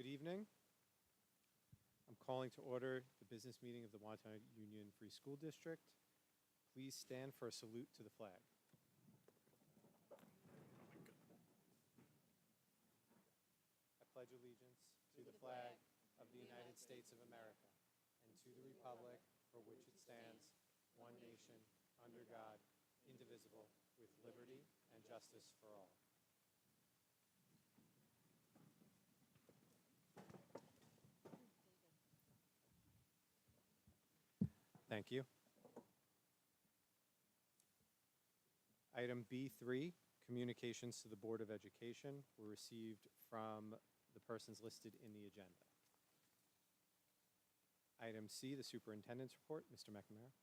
evening. I'm calling to order the business meeting of the Washington Union Free School District. Please stand for a salute to the flag. I pledge allegiance to the flag of the United States of America and to the republic for which it stands, one nation, under God, indivisible, with liberty and justice for all. Thank you. Item B3, communications to the Board of Education were received from the persons listed in the agenda. Item C, the superintendent's report. Mr. McNamara.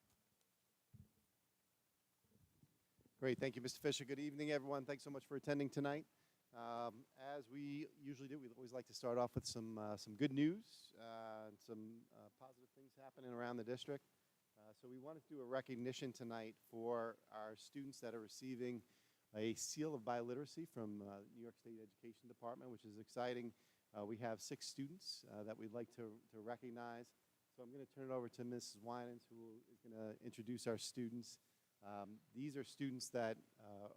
Great, thank you, Mr. Fisher. Good evening, everyone. Thanks so much for attending tonight. As we usually do, we always like to start off with some good news and some positive things happening around the district. So we wanted to do a recognition tonight for our students that are receiving a seal of biliteracy from New York State Education Department, which is exciting. We have 6 students that we'd like to recognize. So I'm going to turn it over to Mrs. Winans, who is going to introduce our students. These are students that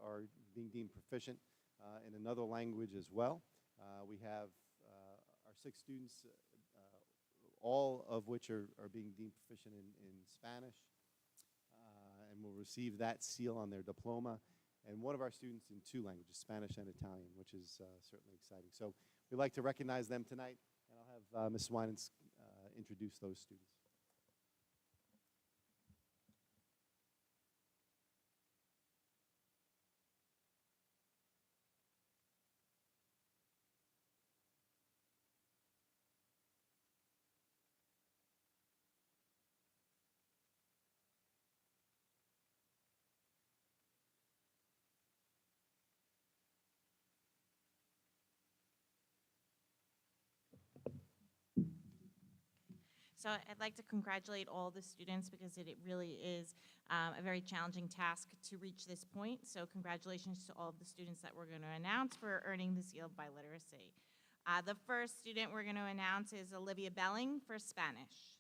are being deemed proficient in another language as well. We have our 6 students, all of which are being deemed proficient in Spanish, and will receive that seal on their diploma. And one of our students in 2 languages, Spanish and Italian, which is certainly exciting. So we'd like to recognize them tonight, and I'll have Ms. Winans introduce those students. So I'd like to congratulate all the students because it really is a very challenging task to reach this point. So congratulations to all of the students that we're going to announce for earning the seal of biliteracy. The first student we're going to announce is Olivia Belling for Spanish.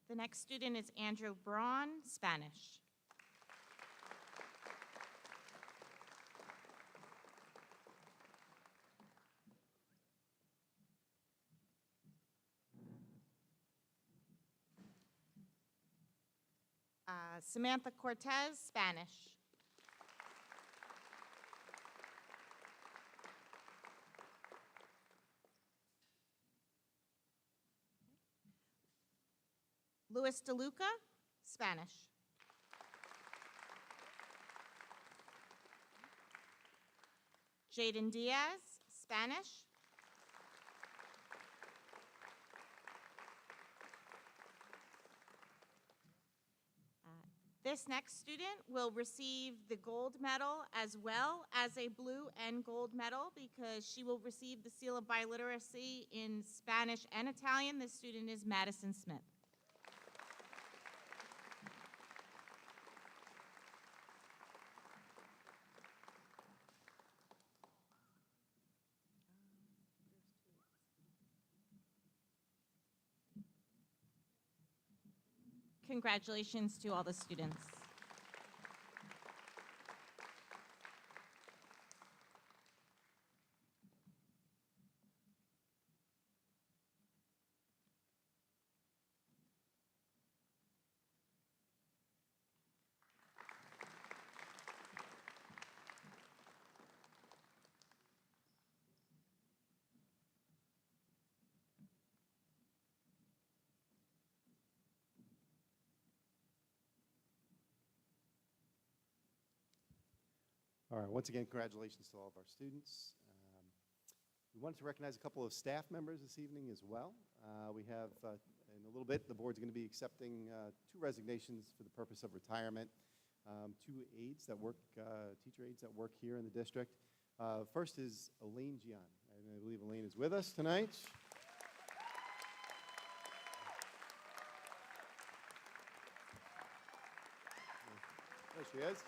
The next student is Andrew Braun, Spanish. Samantha Cortez, Spanish. Luis DeLuca, Spanish. Jaden Diaz, Spanish. This next student will receive the gold medal as well as a blue and gold medal because she will receive the seal of biliteracy in Spanish and Italian. This student is Madison Smith. Congratulations to all the students. All right, once again, congratulations to all of our students. We wanted to recognize a couple of staff members this evening as well. We have, in a little bit, the board's going to be accepting 2 resignations for the purpose of retirement. 2 aides that work, teacher aides that work here in the district. First is Elaine Gian. I And I believe Elaine is with us tonight. There she is.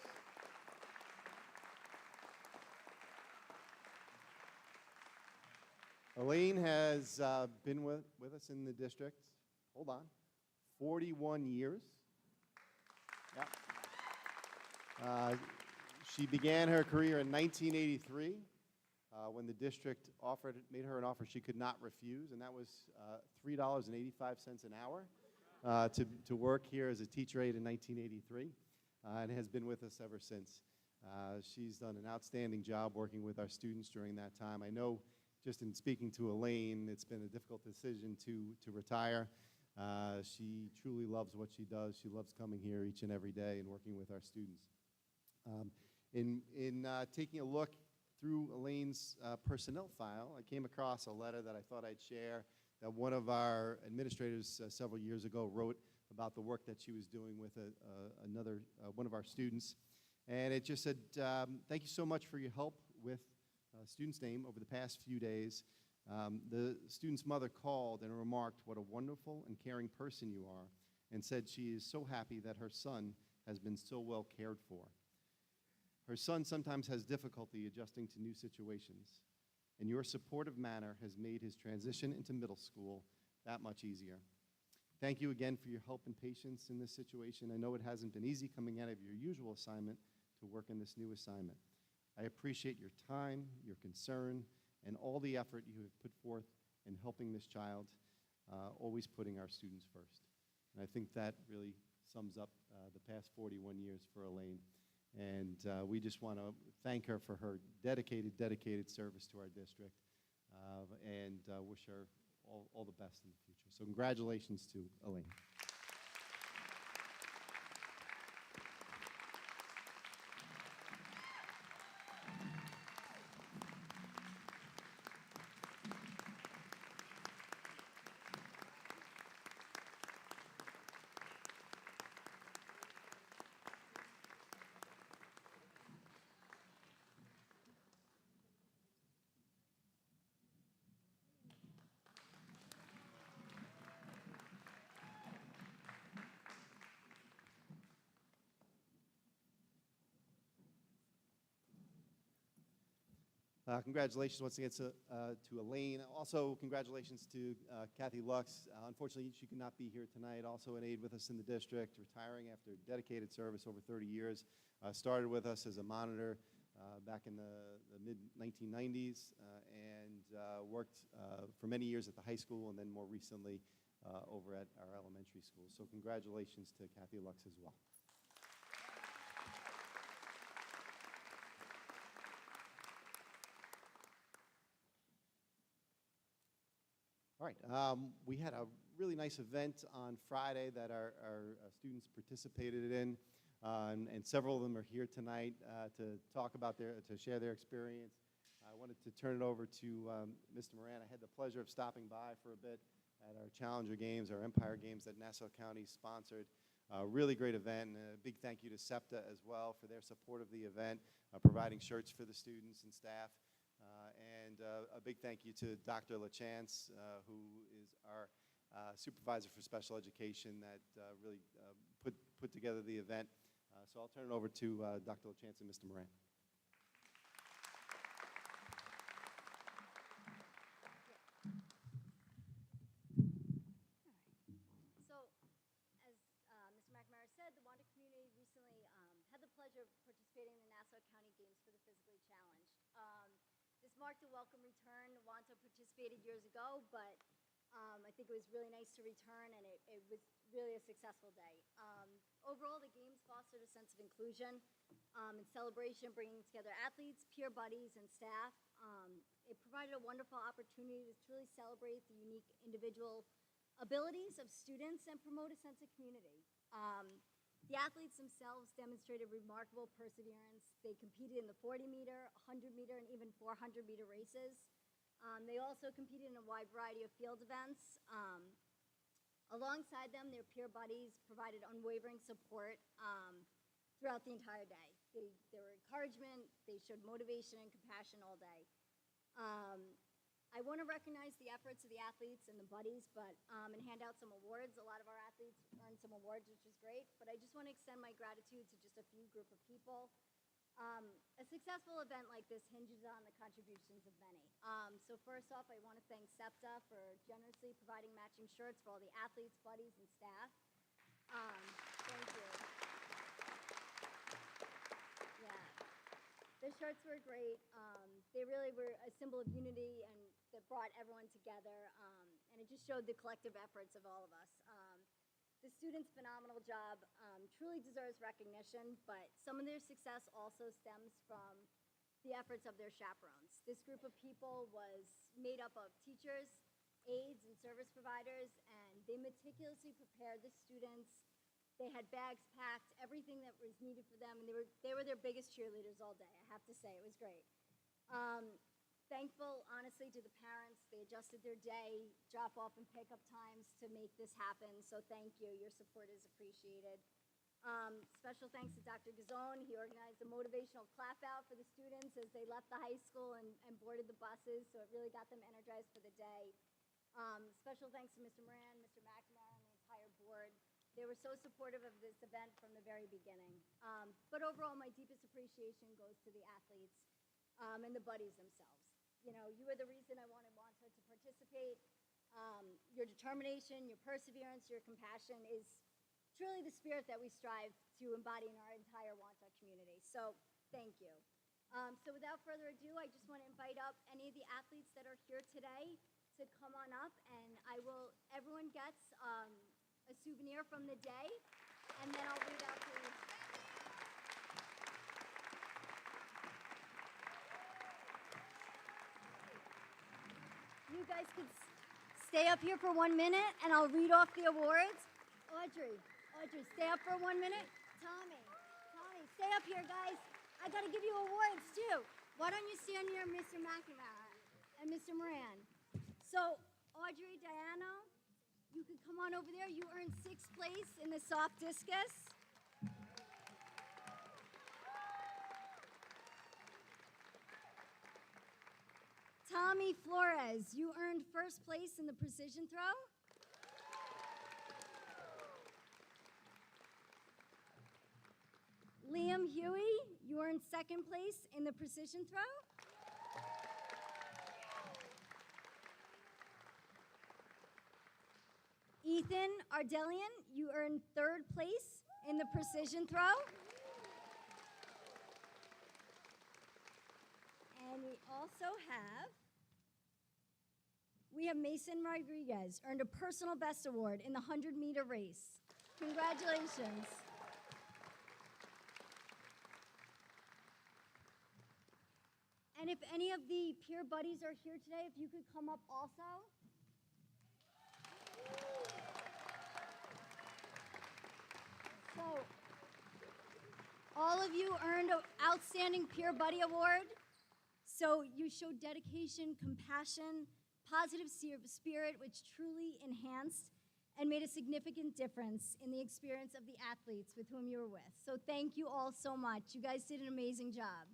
Elaine has been with us in the district, hold on, 41 years. Yeah. She began her career in 1983 when the district made her an offer she could not refuse, and that was $3.85 an hour to work here as a teacher aide in 1983, and has been with us ever since. She's done an outstanding job working with our students during that time. I know, just in speaking to Elaine, it's been a difficult decision to retire. She truly loves what she does. She loves coming here each and every day and working with our students. In taking a look through Elaine's personnel file, I came across a letter that I thought I'd share that one of our administrators several years ago wrote about the work that she was doing with one of our students. And it just said, thank you so much for your help with student's name over the past few days. The student's mother called and remarked what a wonderful and caring person you are, and said she is so happy that her son has been so well cared for. Her son sometimes has difficulty adjusting to new situations, and your supportive manner has made his transition into middle school that much easier. Thank you again for your help and patience in this situation. I know it hasn't been easy coming out of your usual assignment to work in this new assignment. I appreciate your time, your concern, and all the effort you have put forth in helping this child, always putting our students first. And I think that really sums up the past 41 years for Elaine. And we just want to thank her for her dedicated service to our district, and wish her all the best in the future. So congratulations to Elaine. Congratulations once again to Elaine. Also, congratulations to Kathy Lux. Unfortunately, she could not be here tonight. Also an aide with us in the district, retiring after dedicated service over 30 years. Started with us as a monitor back in the mid-1990s and worked for many years at the high school and then more recently over at our elementary school. So congratulations to Kathy Lux as well. All right, we had a really nice event on Friday that our students participated in, and several of them are here tonight to talk about to share their experience. I wanted to turn it over to Mr. Moran. I had the pleasure of stopping by for a bit at our Challenger Games, our Empire Games that Nassau County sponsored. Really great event, and a big thank you to SEPTA as well for their support of the event, providing shirts for the students and staff. And a big thank you to Dr. LaChance, who is our supervisor for special education that really put together the event. So I'll turn it over to Dr. LaChance and Mr. Moran. So, as Mr. McNamara said, the Wanda community recently had the pleasure of participating in the Nassau County Games for the Physically Challenged. This marked a welcome return. Wanda participated years ago, but I think it was really nice to return, and it was really a successful day. Overall, the games fostered a sense of inclusion and celebration, bringing together athletes, peer buddies, and staff. It provided a wonderful opportunity to truly celebrate the unique individual abilities of students and promote a sense of community. The athletes themselves demonstrated remarkable perseverance. They competed in the 40-meter, 100-meter, and even 400-meter races. They also competed in a wide variety of field events. Alongside them, their peer buddies provided unwavering support throughout the entire day. They were encouragement, they showed motivation and compassion all day. I want to recognize the efforts of the athletes and the buddies, and hand out some awards. A lot of our athletes earned some awards, which is great, but I just want to extend my gratitude to just a few group of people. A successful event like this hinges on the contributions of many. So first off, I want to thank SEPTA for generously providing matching shirts for all the athletes, buddies, and staff. Thank you. Yeah, the shirts were great. They really were a symbol of unity and that brought everyone together, and it just showed the collective efforts of all of us. The students' phenomenal job truly deserves recognition, but some of their success also stems from the efforts of their chaperones. This group of people was made up of teachers, aides, and service providers, and they meticulously prepared the students. They had bags packed, everything that was needed for them, and they were their biggest cheerleaders all day, I have to say. It was great. Thankful, honestly, to the parents. They adjusted their day, drop-off and pick-up times to make this happen, so thank you. Your support is appreciated. Special thanks to Dr. Gazzone. He organized a motivational clap-out for the students as they left the high school and boarded the buses, so it really got them energized for the day. Special thanks to Mr. Moran, Mr. McNamara, and the entire board. They were so supportive of this event from the very beginning. But overall, my deepest appreciation goes to the athletes and the buddies themselves. You know, you are the reason I wanted Montauk to participate. Your determination, your perseverance, your compassion is truly the spirit that we strive to embody in our entire Montauk community. So thank you. So without further ado, I just want to invite up any of the athletes that are here today to come on up, and everyone gets a souvenir from the day, and then I'll read out to you. You guys could stay up here for 1 minute, and I'll read off the awards. Audrey, stay up for 1 minute. Tommy, stay up here, guys. I got to give you awards, too. Why don't you stand near Mr. McNamara and Mr. Moran? So, Audrey, Diana, you could come on over there. You earned 6th place in the soft discus. Tommy Flores, you earned 1st place in the precision throw. Liam Huey, you earned 2nd place in the precision throw. Ethan Ardelian, you earned 3rd place in the precision throw. And we have Mason Rodriguez, earned a personal best award in the 100-meter race. Congratulations. And if any of the peer buddies are here today, if you could come up also. So, all of you earned an Outstanding Peer Buddy Award. So you showed dedication, compassion, positive spirit, which truly enhanced and made a significant difference in the experience of the athletes with whom you were with. So thank you all so much. You guys did an amazing job.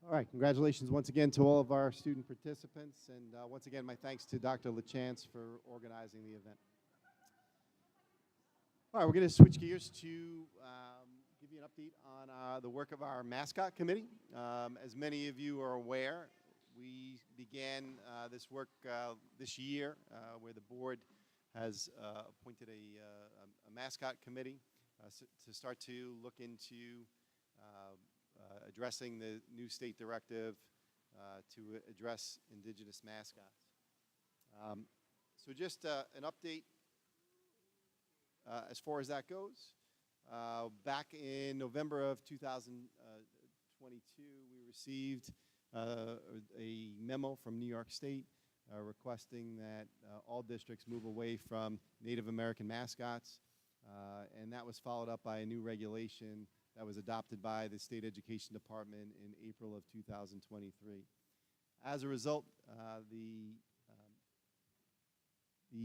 All right, congratulations once again to all of our student participants, and once again, my thanks to Dr. LaChance for organizing the event. All right, we're going to switch gears to give you an update on the work of our mascot committee. As many of you are aware, we began this work this year where the board has appointed a mascot committee to start to look into addressing the new state directive to address indigenous mascots. So just an update as far as that goes. Back in November of 2022, we received a memo from New York State requesting that all districts move away from Native American mascots, and that was followed up by a new regulation that was adopted by the State Education Department in April of 2023. As a result, the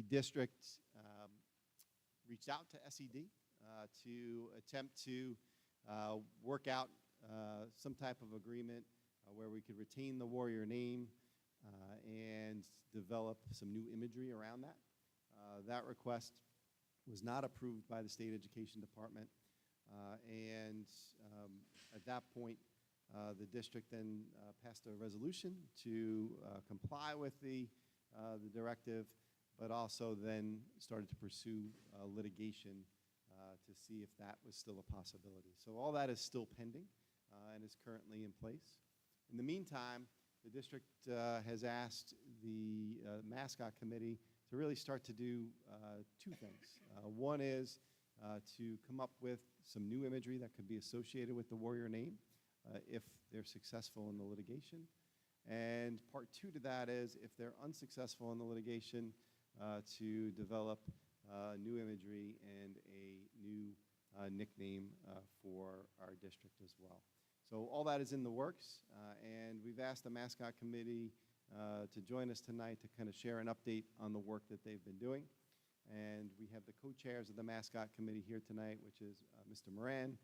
district reached out to SED to attempt to work out some type of agreement where we could retain the warrior name and develop some new imagery around that. That request was not approved by the State Education Department. And at that point, the district then passed a resolution to comply with the directive, but also then started to pursue litigation to see if that was still a possibility. So all that is still pending and is currently in place. In the meantime, the district has asked the mascot committee to really start to do two things. One is to come up with some new imagery that could be associated with the warrior name if they're successful in the litigation. And part two to that is if they're unsuccessful in the litigation, to develop new imagery and a new nickname for our district as well. So all that is in the works, and we've asked the mascot committee to join us tonight to kind of share an update on the work that they've been doing. And we have the co-chairs of the mascot committee here tonight, which is Mr. Moran,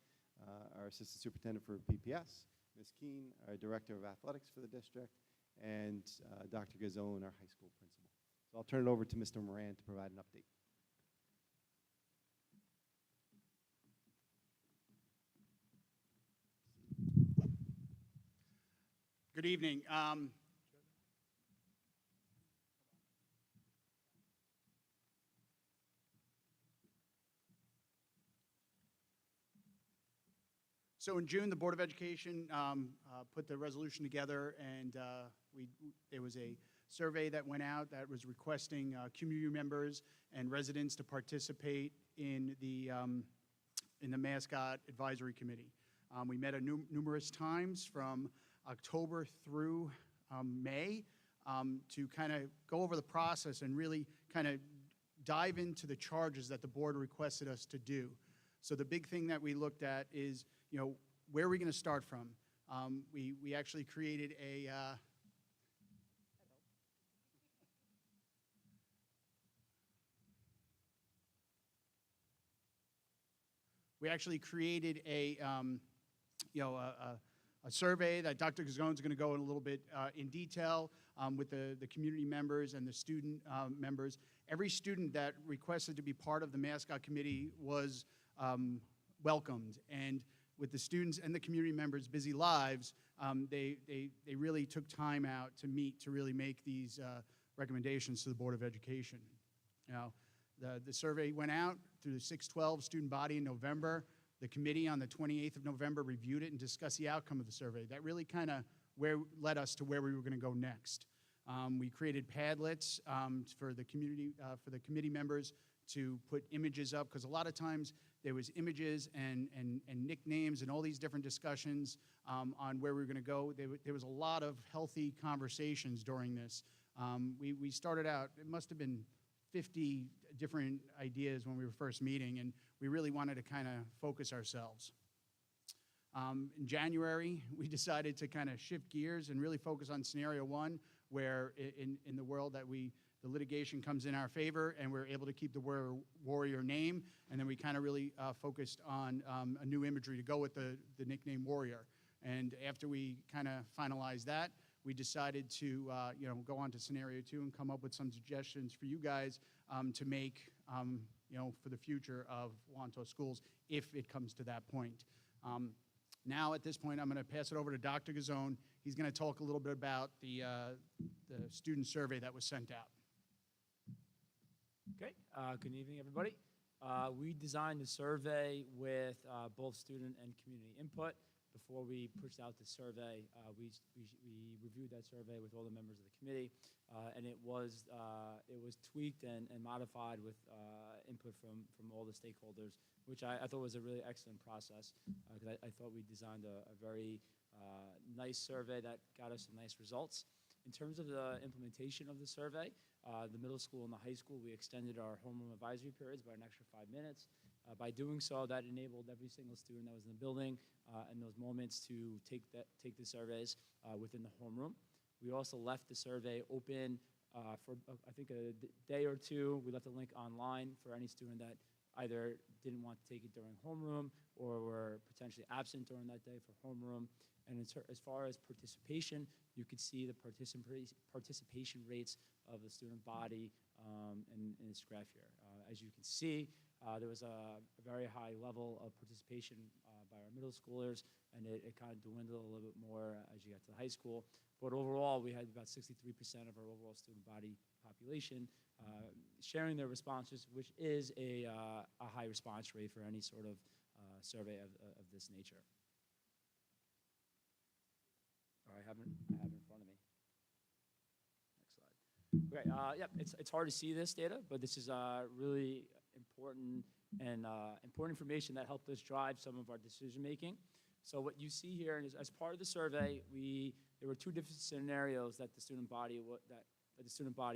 our assistant superintendent for PPS, Ms. Keene, our director of athletics for the district, and Dr. Gazzone, our high school principal. So I'll turn it over to Mr. Moran to provide an update. Good evening. So in June, the Board of Education put the resolution together, and there was a survey that went out that was requesting community members and residents to participate in the Mascot Advisory Committee. We met numerous times from October through May to kind of go over the process and really kind of dive into the charges that the board requested us to do. So the big thing that we looked at is, you know, where are we going to start from? We actually created a a survey that Dr. Gazzone is going to go in a little bit in detail with the community members and the student members. Every student that requested to be part of the mascot committee was welcomed, and with the students and the community members' busy lives, they really took time out to meet to really make these recommendations to the Board of Education. Now, the survey went out through the 612 student body in November. The committee on the 28th of November reviewed it and discussed the outcome of the survey. That really kind of led us to where we were going to go next. We created Padlets for the committee members to put images up, because a lot of times there was images and nicknames and all these different discussions on where we were going to go. There was a lot of healthy conversations during this. We started out, it must have been 50 different ideas when we were first meeting, and we really wanted to kind of focus ourselves. In January, we decided to kind of shift gears and really focus on scenario one, where in the world that the litigation comes in our favor and we're able to keep the warrior name, and then we kind of really focused on a new imagery to go with the nickname warrior. And after we kind of finalized that, we decided to go on to scenario 2 and come up with some suggestions for you guys to make for the future of Wantagh schools if it comes to that point. Now at this point, I'm going to pass it over to Dr. Gazzone. He's going to talk a little bit about the student survey that was sent out. Okay, good evening, everybody. We designed the survey with both student and community input. Before we pushed out the survey, we reviewed that survey with all the members of the committee, and it was tweaked and modified with input from all the stakeholders, which I thought was a really excellent process, because I thought we designed a very nice survey that got us some nice results. In terms of the implementation of the survey, the middle school and the high school, we extended our homeroom advisory periods by an extra 5 minutes. By doing so, that enabled every single student that was in the building in those moments to take the surveys within the homeroom. We also left the survey open for, I think, a day or two. We left a link online for any student that either didn't want to take it during homeroom or were potentially absent during that day for homeroom. And as far as participation, you could see the participation rates of the student body in this graph here. As you can see, there was a very high level of participation by our middle schoolers, and it kind of dwindled a little bit more as you got to the high school. But overall, we had about 63% of our overall student body population sharing their responses, which is a high response rate for any sort of survey of this nature. I have it in front of me. Next slide. Okay, yep, it's hard to see this data, but this is really important and important information that helped us drive some of our decision making. So what you see here is, as part of the survey, there were 2 different scenarios that the student body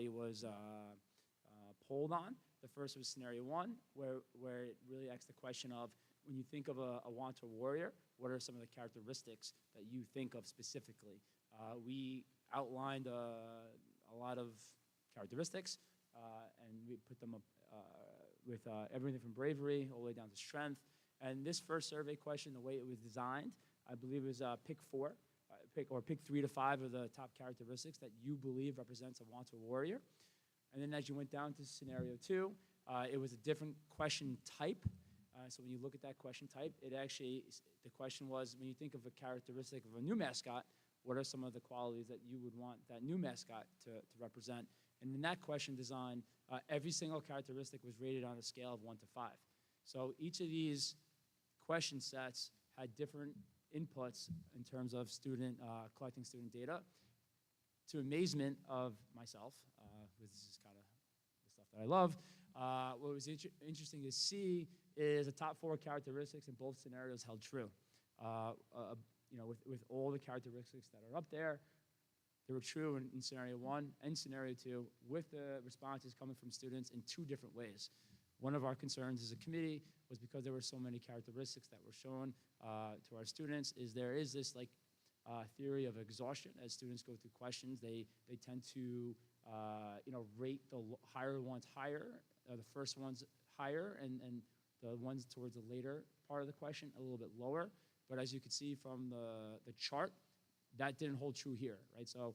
was polled on. The first was scenario 1, where it really asked the question of, when you think of a Wantagh warrior, what are some of the characteristics that you think of specifically? We outlined a lot of characteristics, and we put them up with everything from bravery all the way down to strength. And this first survey question, the way it was designed, I believe was pick 3 to 5 of the top characteristics that you believe represents a Wantagh warrior. And then as you went down to scenario 2, it was a different question type. So when you look at that question type, the question was, when you think of a characteristic of a new mascot, what are some of the qualities that you would want that new mascot to represent? And in that question design, every single characteristic was rated on a scale of 1 to 5. So each of these question sets had different inputs in terms of collecting student data. To amazement of myself, because this is kind of the stuff that I love, what was interesting to see is the top 4 characteristics in both scenarios held true. With all the characteristics that are up there, they were true in scenario 1 and scenario 2, with the responses coming from students in 2 different ways. One of our concerns as a committee was, because there were so many characteristics that were shown to our students, there is this theory of exhaustion. As students go through questions, they tend to rate the higher ones higher, the first ones higher, and the ones towards the later part of the question a little bit lower. But as you can see from the chart, that didn't hold true here, right? So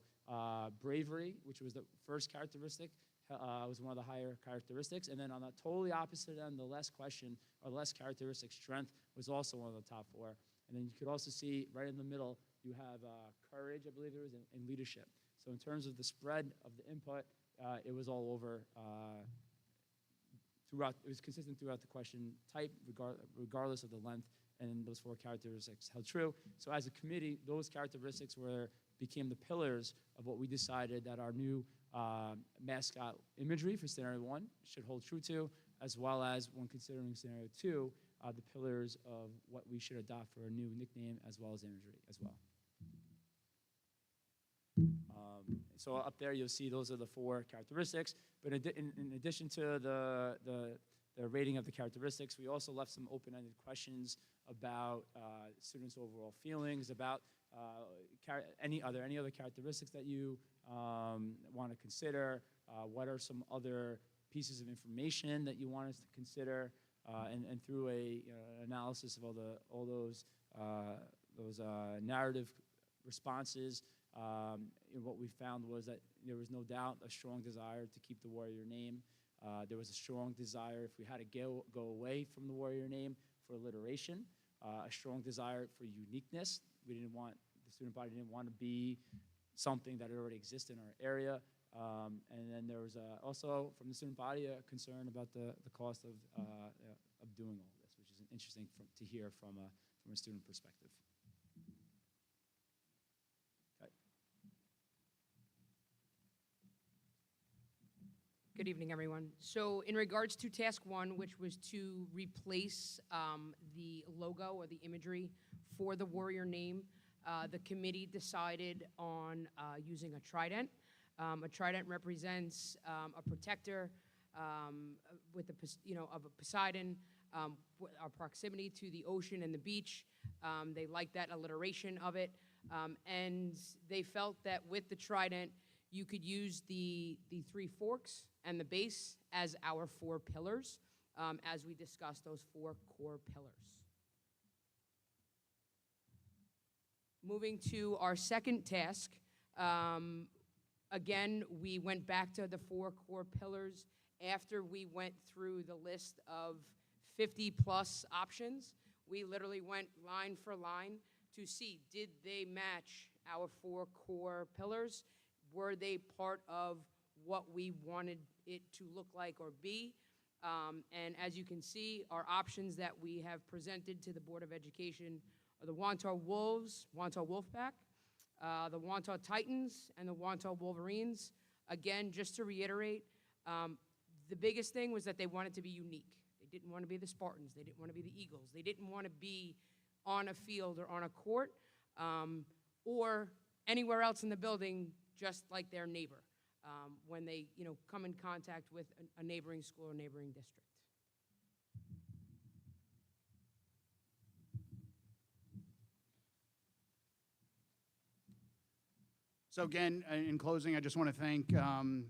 bravery, which was the first characteristic, was one of the higher characteristics. And then on the totally opposite end, the less characteristic, strength, was also one of the top 4. And then you could also see right in the middle, you have courage, I believe it was, and leadership. So in terms of the spread of the input, it was all over throughout. It was consistent throughout the question type, regardless of the length, and those 4 characteristics held true. So as a committee, those characteristics became the pillars of what we decided that our new mascot imagery for scenario 1 should hold true to, as well as, when considering scenario 2, the pillars of what we should adopt for a new nickname, as well as imagery as well. So up there, you'll see those are the 4 characteristics. But in addition to the rating of the characteristics, we also left some open-ended questions about students' overall feelings, about are there any other characteristics that you want to consider? What are some other pieces of information that you want us to consider? And through an analysis of all those those narrative responses, and what we found was that there was no doubt a strong desire to keep the Warrior name. There was a strong desire, if we had to go away from the Warrior name, for alliteration, a strong desire for uniqueness. The student body didn't want to be something that already exists in our area. And then there was also, from the student body, a concern about the cost of doing all this, which is interesting to hear from a student perspective. Okay. Good evening, everyone. So in regards to task one, which was to replace the logo or the imagery for the Warrior name, the committee decided on using a trident. A trident represents a protector with of a Poseidon, our proximity to the ocean and the beach. They liked that alliteration of it, and they felt that with the trident, you could use the three forks and the base as our 4 pillars, as we discussed those 4 core pillars. Moving to our second task, again, we went back to the 4 core pillars after we went through the list of 50+ options. We literally went line for line to see, did they match our 4 core pillars? Were they part of what we wanted it to look like or be? And as you can see, our options that we have presented to the Board of Education are the Wantagh Wolves, Wantagh Wolfpack, the Wantagh Titans, and the Wantagh Wolverines. Again, just to reiterate, the biggest thing was that they wanted to be unique. They didn't want to be the Spartans. They didn't want to be the Eagles. They didn't want to be on a field or on a court or anywhere else in the building, just like their neighbor when they come in contact with a neighboring school or neighboring district. So again, in closing, I just want to thank from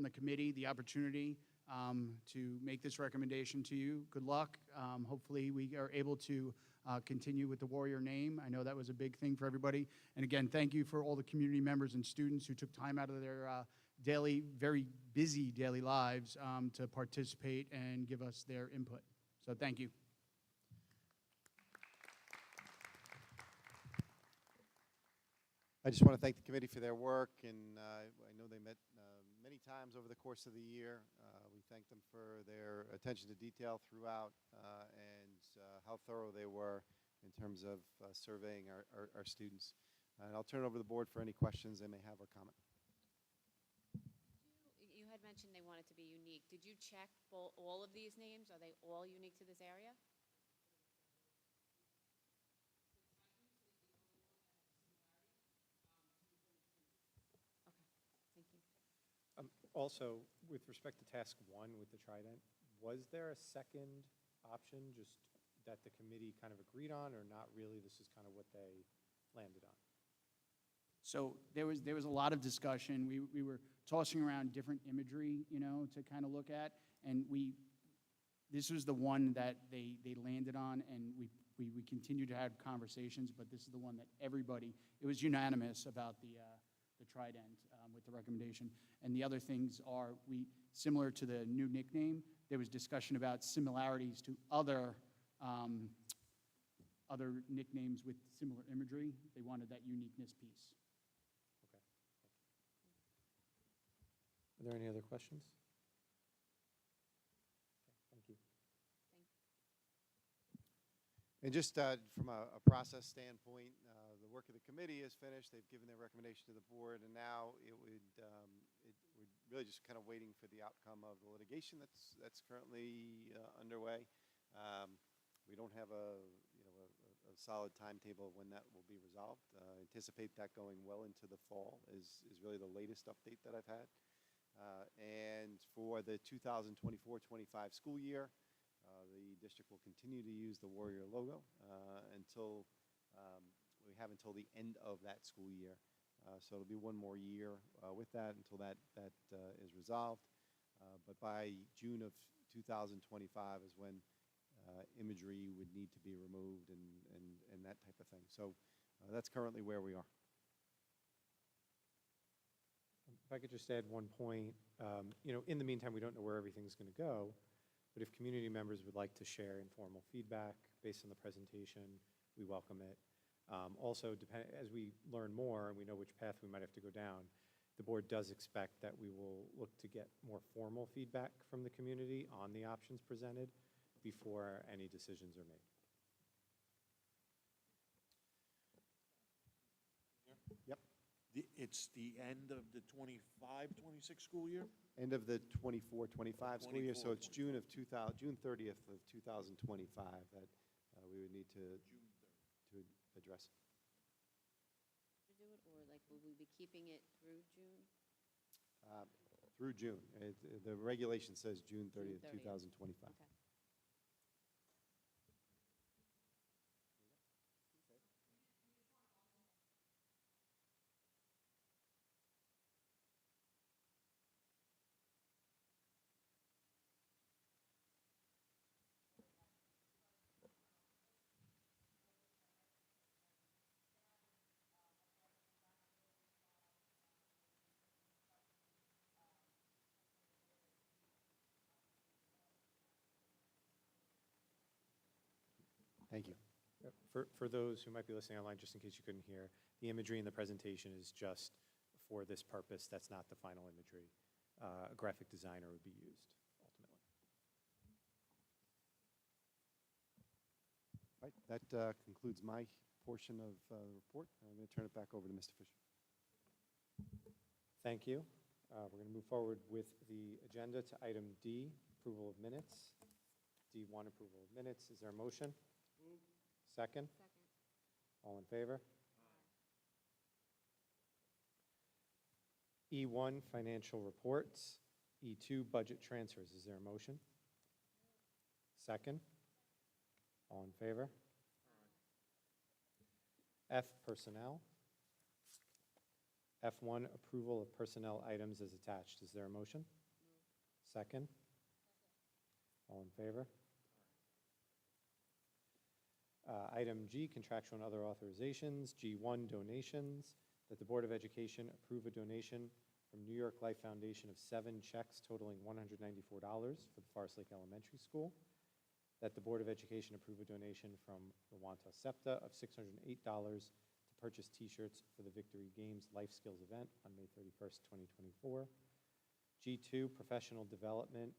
the committee the opportunity to make this recommendation to you. Good luck. Hopefully we are able to continue with the Warrior name. I know that was a big thing for everybody. And again, thank you for all the community members and students who took time out of their very busy daily lives to participate and give us their input. So thank you. I just want to thank the committee for their work, and I know they met many times over the course of the year. We thank them for their attention to detail throughout and how thorough they were in terms of surveying our students. And I'll turn it over to the board for any questions they may have or comment. You had mentioned they wanted to be unique. Did you check all of these names? Are they all unique to this area? Also, with respect to task one with the trident, was there a second option just that the committee kind of agreed on, or not really? This is kind of what they landed on. So there was a lot of discussion. We were tossing around different imagery, to kind of look at, and this was the one that they landed on, and we continued to have conversations, but this is the one that everybody, it was unanimous about the trident with the recommendation. And the other things are, similar to the new nickname, there was discussion about similarities to other nicknames with similar imagery. They wanted that uniqueness piece. Okay. Are there any other questions? Okay, thank you. And just from a process standpoint, the work of the committee is finished. They've given their recommendation to the board, and now we're really just kind of waiting for the outcome of the litigation that's currently underway. We don't have a solid timetable when that will be resolved. Anticipate that going well into the fall is really the latest update that I've had. And for the 2024-25 school year, the district will continue to use the Warrior logo until we have until the end of that school year. So it'll be one more year with that until that is resolved. But by June of 2025 is when imagery would need to be removed and that type of thing. So that's currently where we are. If I could just add one point, in the meantime, we don't know where everything's going to go, but if community members would like to share informal feedback based on the presentation, we welcome it. Also, as we learn more and we know which path we might have to go down, the board does expect that we will look to get more formal feedback from the community on the options presented before any decisions are made. Yep. It's the end of the 25-26 school year? End of the 24-25 school year, so it's 24-25. June 30th of 2025 that we would need to address. To do it, or like, will we be keeping it through June? Through June. The regulation says June 30th, 30th. 2025. Okay. Thank you. For those who might be listening online, just in case you couldn't hear, the imagery in the presentation is just for this purpose. That's not the final imagery. A graphic designer would be used ultimately. Right, that concludes my portion of the report. I'm going to turn it back over to Mr. Fisher. Thank you. We're going to move forward with the agenda to item D, approval of minutes. D1, approval of minutes. Is there a motion? Second? All in favor? E1, financial reports. E2, budget transfers. Is there a motion? Second? All in favor? F, personnel. F1, approval of personnel items as attached. Is there a motion? Second? All in favor? Item G, contractual and other authorizations. G1, donations. That the Board of Education approve a donation from New York Life Foundation of 7 checks totaling $194 for the Forest Lake Elementary School. That the Board of Education approve a donation from Rwanta SEPTA of $608 to purchase T-shirts for the Victory Games Life Skills event on May 31st, 2024. G2, professional development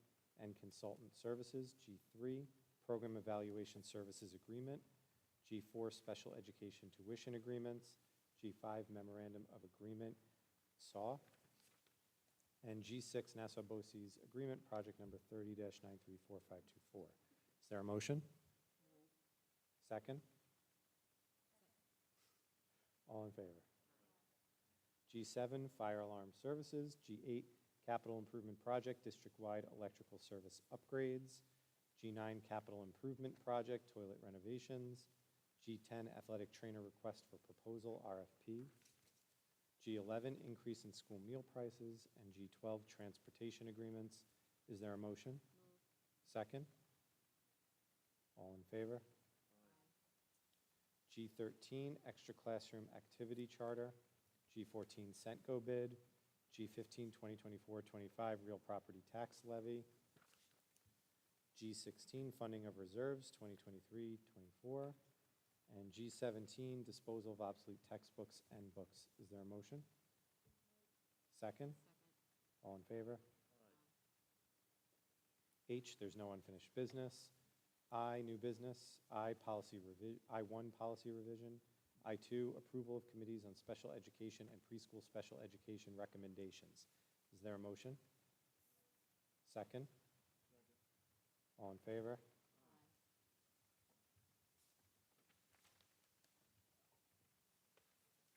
and consultant services. G3, program evaluation services agreement. G4, special education tuition agreements. G5, memorandum of agreement, SAW. And G6, Nassau BOCES agreement, project number 30-934524. Is there a motion? Second? All in favor? G7, fire alarm services. G8, capital improvement project, district-wide electrical service upgrades. G9, capital improvement project, toilet renovations. G10, athletic trainer request for proposal, RFP. G11, increase in school meal prices. And G12, transportation agreements. Is there a motion? Second? All in favor? G13, extra classroom activity charter. G14, CENTCO bid. G15, 2024-25, real property tax levy. G16, funding of reserves, 2023-24. And G17, disposal of obsolete textbooks and books. Is there a motion? Second? All in favor? H, there's no unfinished business. I, new business. I1, policy revision. I2, approval of committees on special education and preschool special education recommendations. Is there a motion? Second? All in favor?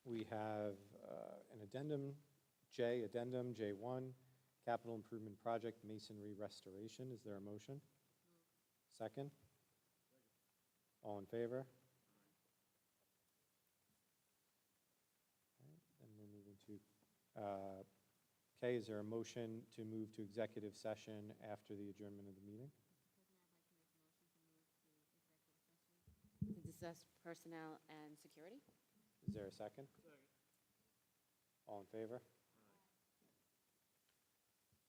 We have an addendum, addendum J1, capital improvement project masonry restoration. Is there a motion? Second? All in favor? And we're moving to K. Is there a motion to move to executive session after the adjournment of the meeting? Recess, Personnel, and Security. Is there a second? All in favor?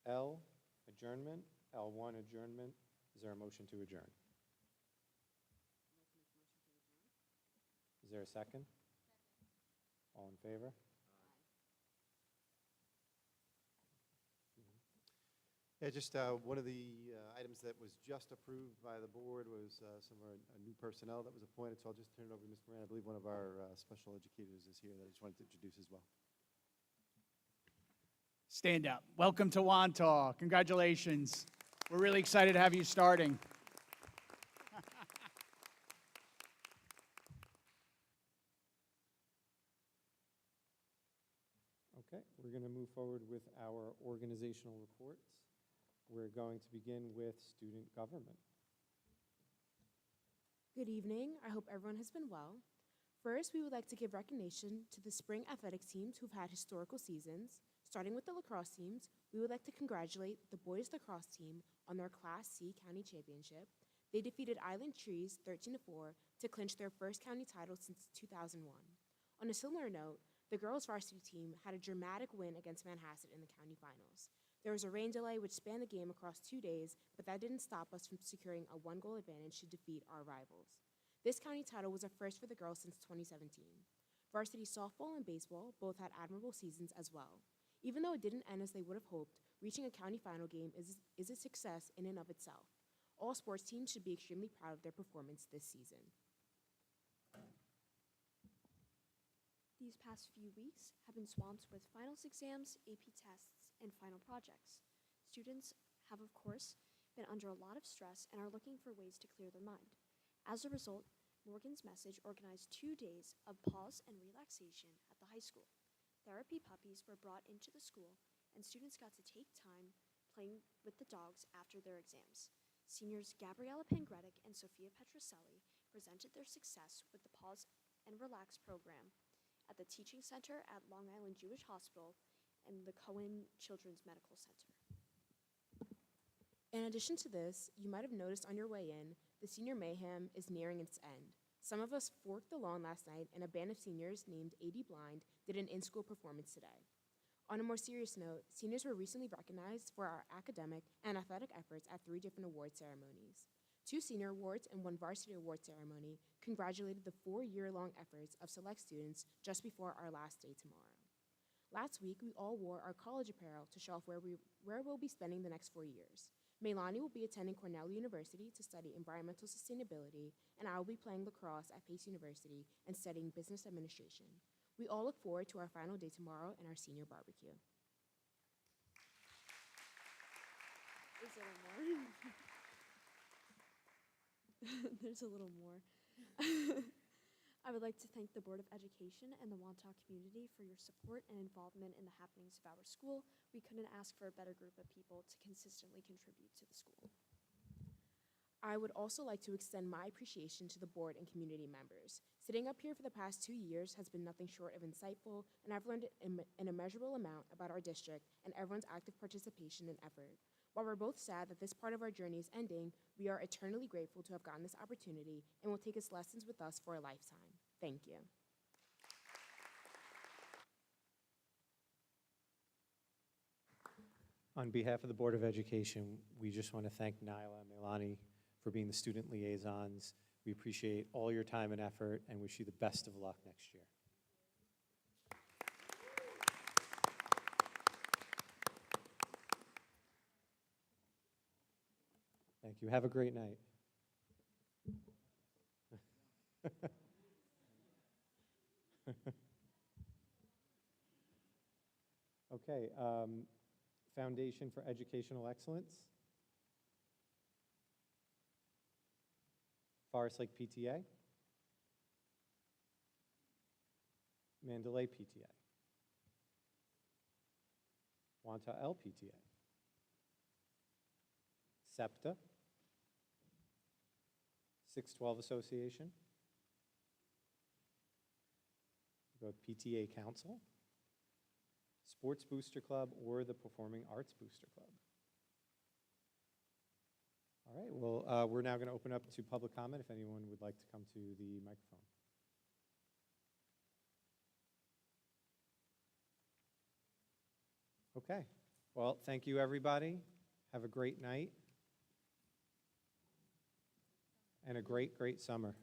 L, adjournment. L1, adjournment. Is there a motion to adjourn? Is there a second? All in favor? Yeah, just one of the items that was just approved by the board was some of our new personnel that was appointed. So I'll just turn it over to Ms. Moran. I believe one of our special educators is here that I just wanted to introduce as well. Stand up. Welcome to Wantagh. Congratulations. We're really excited to have you starting. Okay, we're going to move forward with our organizational reports. We're going to begin with student government. Good evening. I hope everyone has been well. First, we would like to give recognition to the spring athletics teams who've had historical seasons. Starting with the lacrosse teams, we would like to congratulate the boys lacrosse team on their Class C county championship. They defeated Island Trees 13-4 to clinch their first county title since 2001. On a similar note, the girls varsity team had a dramatic win against Manhasset in the county finals. There was a rain delay which spanned the game across 2 days, but that didn't stop us from securing a 1-goal advantage to defeat our rivals. This county title was a first for the girls since 2017. Varsity softball and baseball both had admirable seasons as well. Even though it didn't end as they would have hoped, reaching a county final game is a success in and of itself. All sports teams should be extremely proud of their performance this season. These past few weeks have been swamped with finals exams, AP tests, and final projects. Students have, of course, been under a lot of stress and are looking for ways to clear their mind. As a result, Morgan's Message organized 2 days of pause and relaxation at the high school. Therapy puppies were brought into the school, and students got to take time playing with the dogs after their exams. Seniors Gabriella Pangretic and Sophia Petroselli presented their success with the Pause and Relax program at the Teaching Center at Long Island Jewish Hospital and the Cohen Children's Medical Center. In addition to this, you might have noticed on your way in, the senior mayhem is nearing its end. Some of us forked the lawn last night, and a band of seniors named 80 Blind did an in-school performance today. On a more serious note, seniors were recently recognized for our academic and athletic efforts at 3 different award ceremonies. 2 senior awards and 1 varsity award ceremony congratulated the 4-year-long efforts of select students just before our last day tomorrow. Last week, we all wore our college apparel to show off where we'll be spending the next 4 years. Melani will be attending Cornell University to study environmental sustainability, and I will be playing lacrosse at Pace University and studying business administration. We all look forward to our final day tomorrow and our senior barbecue. Is there more? There's a little more. I would like to thank the Board of Education and the Wantagh community for your support and involvement in the happenings of our school. We couldn't ask for a better group of people to consistently contribute to the school. I would also like to extend my appreciation to the board and community members. Sitting up here for the past 2 years has been nothing short of insightful, and I've learned an immeasurable amount about our district and everyone's active participation and effort. While we're both sad that this part of our journey is ending, we are eternally grateful to have gotten this opportunity and will take its lessons with us for a lifetime. Thank you. On behalf of the Board of Education, we just want to thank Nyla and Melani for being the student liaisons. We appreciate all your time and effort and wish you the best of luck next year. Thank you. Have a great night. Okay, Foundation for Educational Excellence. Forest Lake PTA. Mandalay PTA. Wantagh L PTA. SEPTA. 612 Association. Go with PTA Council, Sports Booster Club, or the Performing Arts Booster Club. All right, well, we're now going to open up to public comment if anyone would like to come to the microphone. Okay, well, thank you, everybody. Have a great night and a great, great summer.